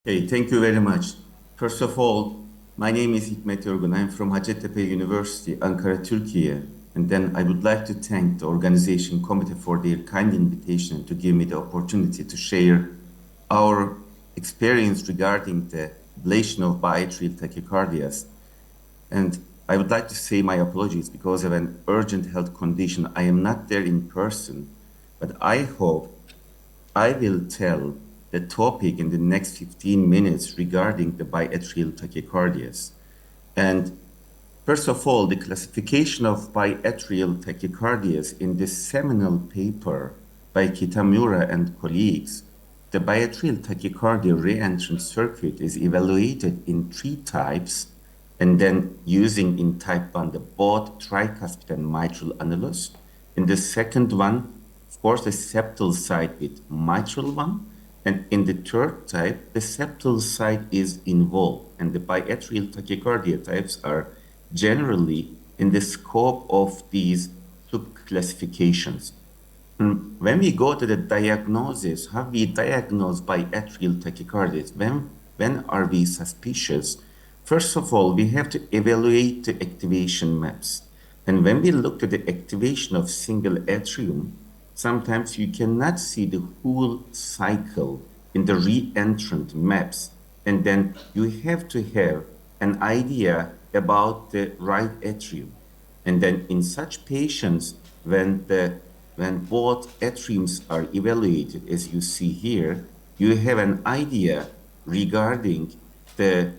Hey, thank you very much. First of all, my name is Hikmet Yorgun. I'm from Hacettepe University, Ankara, Turkey. And then I would like to thank the organization committee for their kind invitation to give me the opportunity to share our experience regarding the ablation of biatrial tachycardias. And I would like to say my apologies because of an urgent health condition. I am not there in person, but I hope I will tell the topic in the next 15 minutes regarding the biatrial tachycardias. And first of all, the classification of biatrial tachycardias in this seminal paper by Kitamura and colleagues, the biatrial tachycardia reentrant circuit is evaluated in three types, and then using in type 1 the both tricuspid and mitral annulus. In the second one, of course, the septal side with mitral one. And in the third type, the septal side is involved. And the biatrial tachycardia types are generally in the scope of these subclassifications. When we go to the diagnosis, how we diagnose biatrial tachycardias, when are we suspicious? First of all, we have to evaluate the activation maps. And when we look at the activation of single atrium, sometimes you cannot see the whole cycle in the reentrant maps. And then you have to have an idea about the right atrium. And then in such patients, when both atriums are evaluated, as you see here, you have an idea regarding the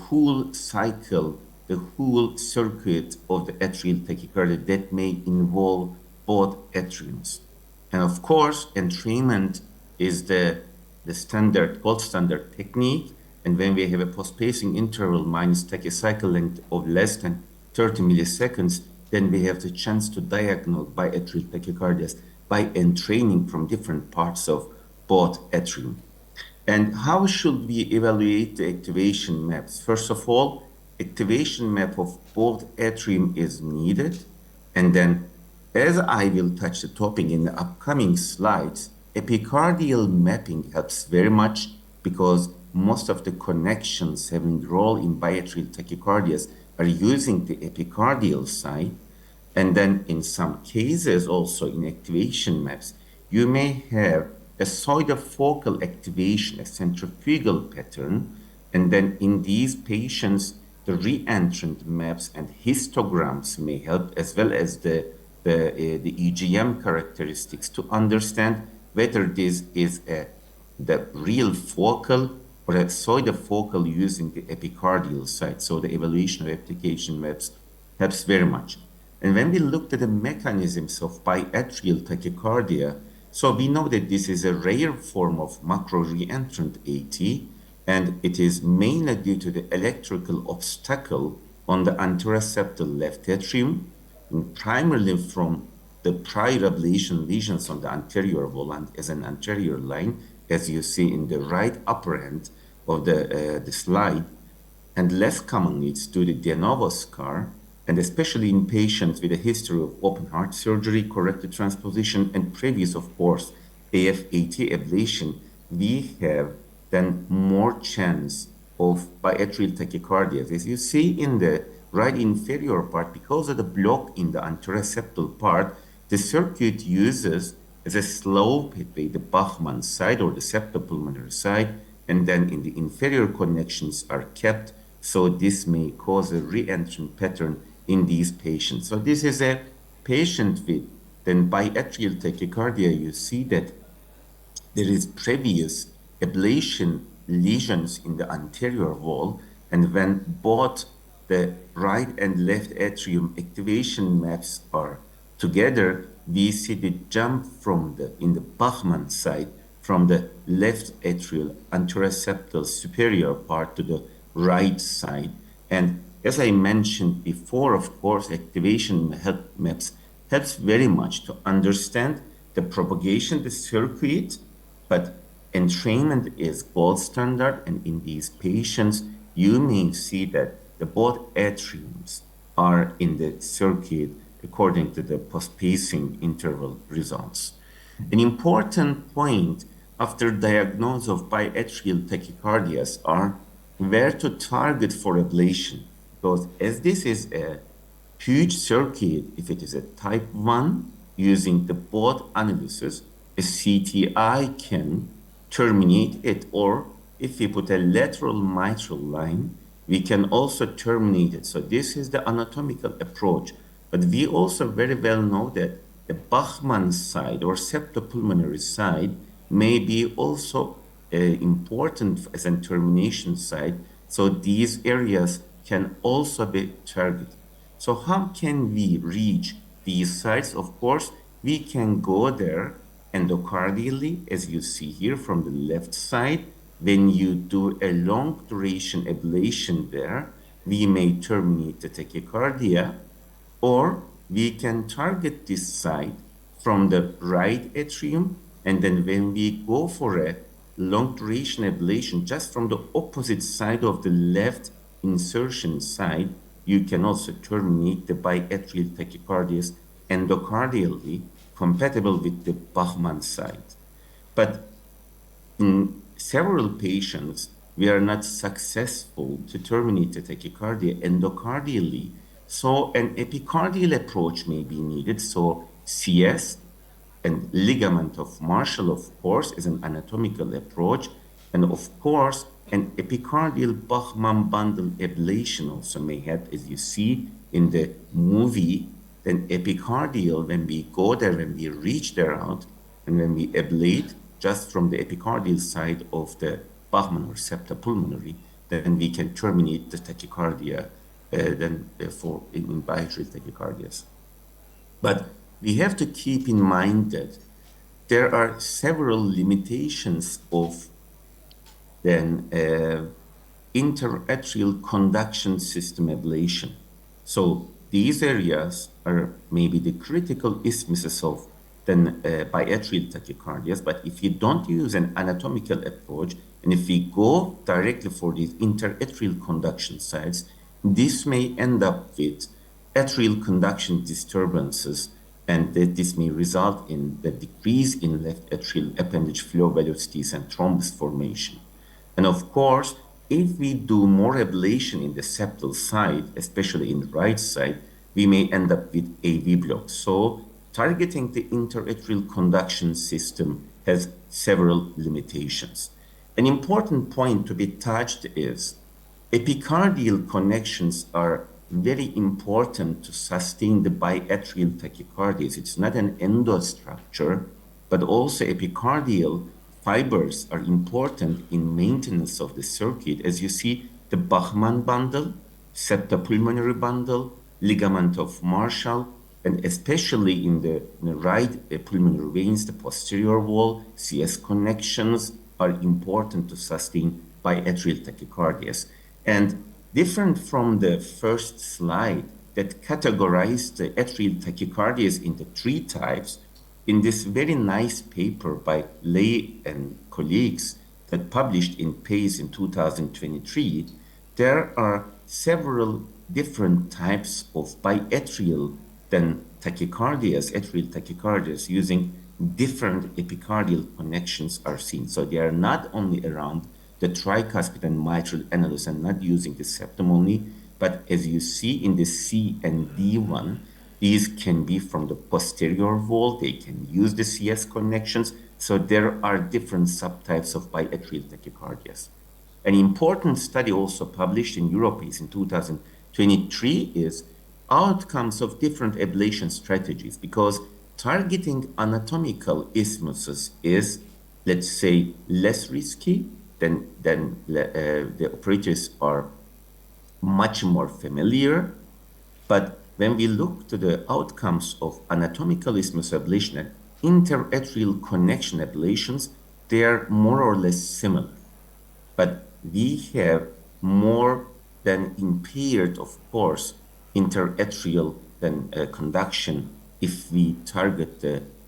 whole cycle, the whole circuit of the atrial tachycardia that may involve both atriums. And of course, entrainment is the gold standard technique. And when we have a post-pacing interval minus tachycycle length of less than 30 milliseconds, then we have the chance to diagnose biatrial tachycardias by entraining from different parts of both atrium. And how should we evaluate the activation maps? First of all, activation map of both atrium is needed. And then, as I will touch the topic in the upcoming slides, epicardial mapping helps very much because most of the connections having role in biatrial tachycardias are using the epicardial side. And then in some cases also in activation maps, you may have a pseudofocal activation, a centrifugal pattern, and then in these patients, the reentrant maps and histograms may help, as well as the EGM characteristics to understand whether this is the real focal or a pseudofocal using the epicardial side. So the evaluation of application maps helps very much. And when we looked at the mechanisms of biatrial tachycardia, so we know that this is a rare form of macro reentrant AT, and it is mainly due to the electrical obstacle on the anteroseptal left atrium, and primarily from the prior ablation lesions on the anterior wall as an anterior line, as you see in the right upper end of the slide, and less commonly it's due to de novo scar, and especially in patients with a history of open heart surgery, corrected transposition, and previous, of course, AFAT ablation, we have then more chance of biatrial tachycardias. As you see in the right inferior part, because of the block in the anteroseptal part, the circuit uses as a slow pathway the Bachmann side or the septopulmonary side, and then in the inferior connections are kept, so this may cause a reentrant pattern in these patients. So this is a patient with then biatrial tachycardia. You see that there is previous ablation lesions in the anterior wall, and when both the right and left atrium activation maps are together, we see the jump from in the Bachmann side from the left atrial anteroseptal superior part to the right side. And as I mentioned before, of course, activation maps helps very much to understand the propagation of the circuit, but entrainment is gold standard, and in these patients, you may see that the both atriums are in the circuit according to the post-pacing interval results. An important point after diagnosis of biatrial tachycardias are where to target for ablation. Because as this is a huge circuit, if it is a type 1, using the both annuluses, a CTI can terminate it, or if we put a lateral mitral line, we can also terminate it. So this is the anatomical approach. But we also very well know that the Bachmann side or septopulmonary side may be also important as a termination site. So these areas can also be targeted. So how can we reach these sites? Of course, we can go there endocardially, as you see here from the left side. When you do a long duration ablation there, we may terminate the tachycardia, or we can target this site from the right atrium, and then when we go for a long duration ablation just from the opposite side of the left insertion side, you can also terminate the biatrial tachycardias endocardially, compatible with the Bachmann side. But in several patients, we are not successful to terminate the tachycardia endocardially. So an epicardial approach may be needed. So CS and ligament of Marshall, of course, is an anatomical approach. And of course, an epicardial Bachmann bundle ablation also may help, as you see in the movie. Then epicardial, when we go there, when we reach there out, and when we ablate just from the epicardial side of the Bachmann or septopulmonary, then we can terminate the tachycardia for in biatrial tachycardias. But we have to keep in mind that there are several limitations of then interatrial conduction system ablation. So these areas are maybe the critical isthmuses of then biatrial tachycardias. But if you don't use an anatomical approach, and if we go directly for these interatrial conduction sites, this may end up with atrial conduction disturbances, and that this may result in the decrease in left atrial appendage flow velocities and thrombus formation. And of course, if we do more ablation in the septal side, especially in the right side, we may end up with AV block. So targeting the interatrial conduction system has several limitations. An important point to be touched is epicardial connections are very important to sustain the biatrial tachycardias. It's not an endostructure, but also epicardial fibers are important in maintenance of the circuit. As you see, the Bachmann bundle, septopulmonary bundle, ligament of Marshall, and especially in the right pulmonary veins, the posterior wall, CS connections are important to sustain biatrial tachycardias. And different from the first slide that categorized the atrial tachycardias into 3 types, in this very nice paper by Lay and colleagues that published in PACE in 2023, there are several different types of biatrial then tachycardias, atrial tachycardias, using different epicardial connections are seen. So they are not only around the tricuspid and mitral annulus and not using the septum only, but as you see in the C and D one, these can be from the posterior wall, they can use the CS connections, so there are different subtypes of biatrial tachycardias. An important study also published in EuroPace in 2023 is outcomes of different ablation strategies, because targeting anatomical isthmuses is, let's say, less risky than the operators are much more familiar. But when we look to the outcomes of anatomical isthmus ablation and interatrial connection ablations, they are more or less similar. But we have more than impaired, of course, interatrial conduction if we target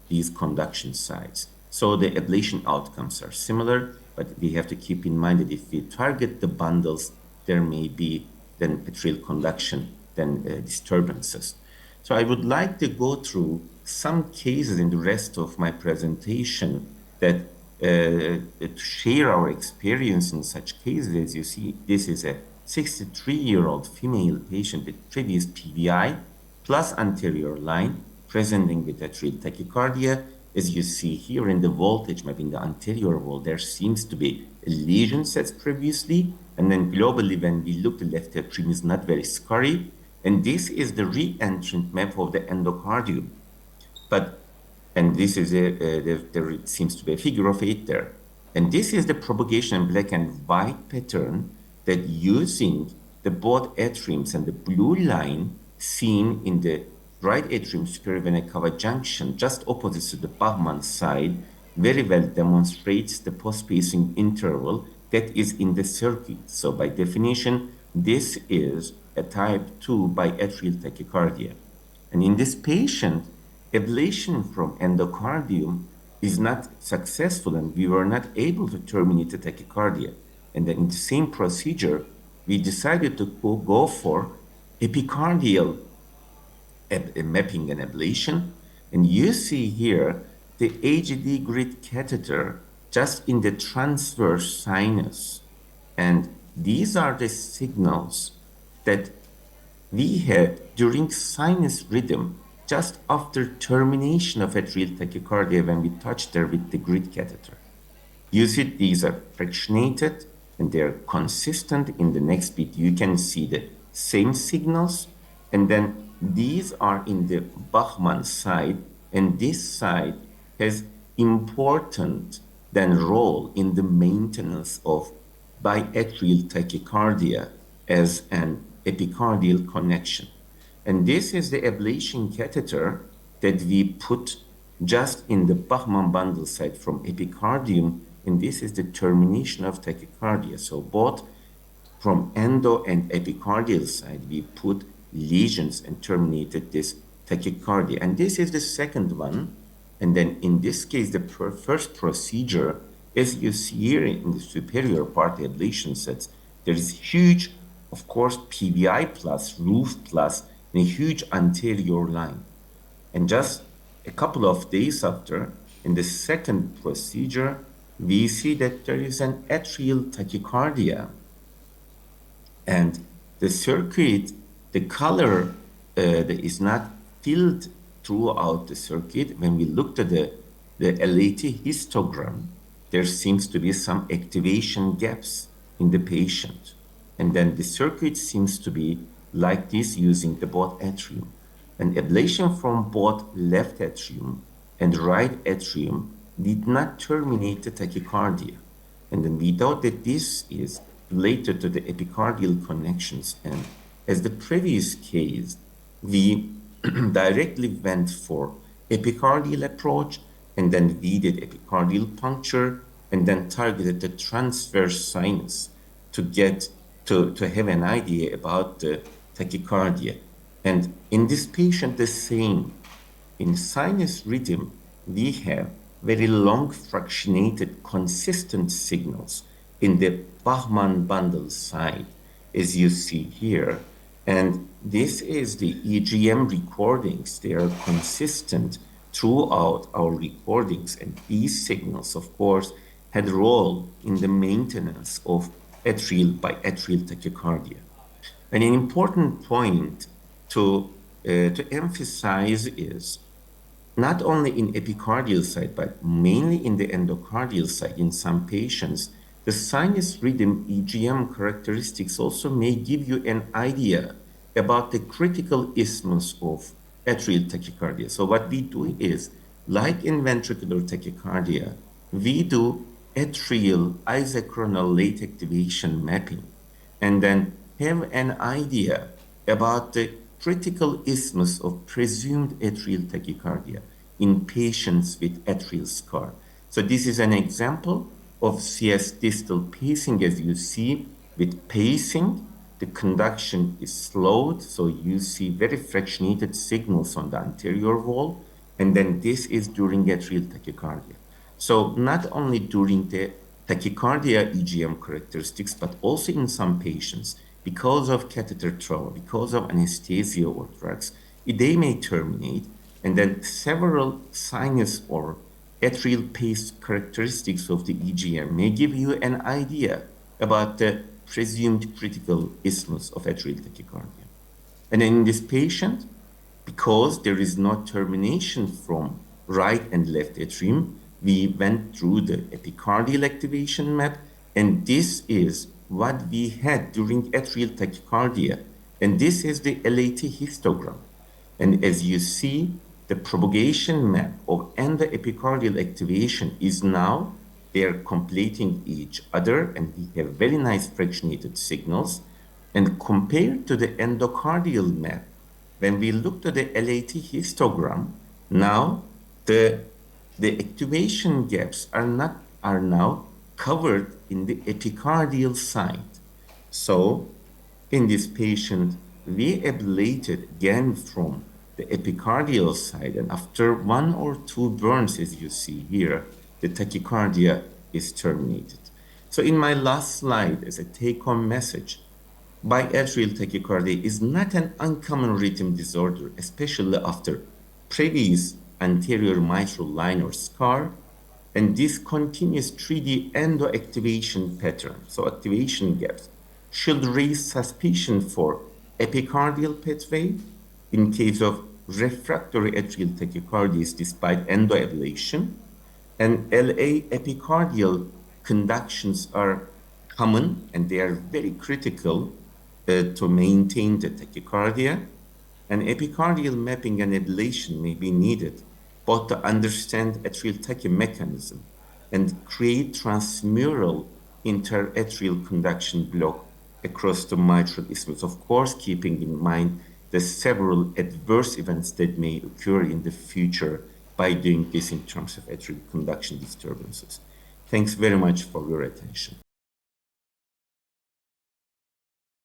these conduction sites. So the ablation outcomes are similar, but we have to keep in mind that if we target the bundles, there may be then atrial conduction disturbances. So I would like to go through some cases in the rest of my presentation that to share our experience in such cases. As you see, this is a 63-year-old female patient with previous PVI plus anterior line presenting with atrial tachycardia. As you see here in the voltage map in the anterior wall, there seems to be a lesion set previously, and then globally when we look, the left atrium is not very scurry, and this is the re-entrant map of the endocardium. And this is there seems to be a figure of 8 there. And this is the propagation black and white pattern that using the both atriums and the blue line seen in the right atrium superior vena cava junction, just opposite to the Bachmann side, very well demonstrates the post-pacing interval that is in the circuit. So by definition, this is a type 2 biatrial tachycardia. And in this patient, ablation from endocardium is not successful, and we were not able to terminate the tachycardia. And then in the same procedure, we decided to go for epicardial mapping and ablation. And you see here the AGD grid catheter just in the transverse sinus. And these are the signals that we had during sinus rhythm just after termination of atrial tachycardia when we touched there with the grid catheter. You see these are fractionated and they're consistent. In the next bit, you can see the same signals. And then these are in the Bachmann side, and this side has important then role in the maintenance of biatrial tachycardia as an epicardial connection. And this is the ablation catheter that we put just in the Bachmann bundle side from epicardium, and this is the termination of tachycardia. So both from endo and epicardial side, we put lesions and terminated this tachycardia. And this is the second one. And then in this case, the first procedure, as you see here in the superior part ablation sets, there is huge, of course, PVI plus, roof plus, and a huge anterior line. And just a couple of days after, in the second procedure, we see that there is an atrial tachycardia. And the circuit, the color that is not filled throughout the circuit. When we looked at the LAT histogram, there seems to be some activation gaps in the patient. And then the circuit seems to be like this using the both atrium. And ablation from both left atrium and right atrium did not terminate the tachycardia. And then we thought that this is related to the epicardial connections. And as the previous case, we directly went for epicardial approach, and then we did epicardial puncture, and then targeted the transverse sinus to get to have an idea about the tachycardia. And in this patient, the same. In sinus rhythm, we have very long fractionated consistent signals in the Bachmann bundle side, as you see here. And this is the EGM recordings. They are consistent throughout our recordings. And these signals, of course, had a role in the maintenance of atrial biatrial tachycardia. And an important point to emphasize is not only in epicardial side, but mainly in the endocardial side in some patients, the sinus rhythm EGM characteristics also may give you an idea about the critical isthmus of atrial tachycardia. So what we do is, like in ventricular tachycardia, we do atrial isochronal late activation mapping, and then have an idea about the critical isthmus of presumed atrial tachycardia in patients with atrial scar. So this is an example of CS distal pacing. As you see, with pacing, the conduction is slowed, so you see very fractionated signals on the anterior wall, and then this is during atrial tachycardia. So not only during the tachycardia EGM characteristics, but also in some patients, because of catheter trauma, because of anesthesia or drugs, they may terminate, and then several sinus or atrial pace characteristics of the EGM may give you an idea about the presumed critical isthmus of atrial tachycardia. And in this patient, because there is no termination from right and left atrium, we went through the epicardial activation map, and this is what we had during atrial tachycardia. And this is the LAT histogram. And as you see, the propagation map of endoepicardial activation is now, they are completing each other, and we have very nice fractionated signals. And compared to the endocardial map, when we look to the LAT histogram, now the activation gaps are now covered in the epicardial side. So in this patient, we ablated again from the epicardial side, and after 1 or 2 burns, as you see here, the tachycardia is terminated. So in my last slide, as a take-home message, biatrial tachycardia is not an uncommon rhythm disorder, especially after previous anterior mitral line or scar, and this continuous 3D endoactivation pattern, so activation gaps, should raise suspicion for epicardial pathway in case of refractory atrial tachycardias despite endoablation, and LA epicardial conductions are common and they are very critical to maintain the tachycardia, and epicardial mapping and ablation may be needed both to understand atrial tachy mechanism and create transmural interatrial conduction block across the mitral isthmus, of course keeping in mind the several adverse events that may occur in the future by doing this in terms of atrial conduction disturbances. Thanks very much for your attention.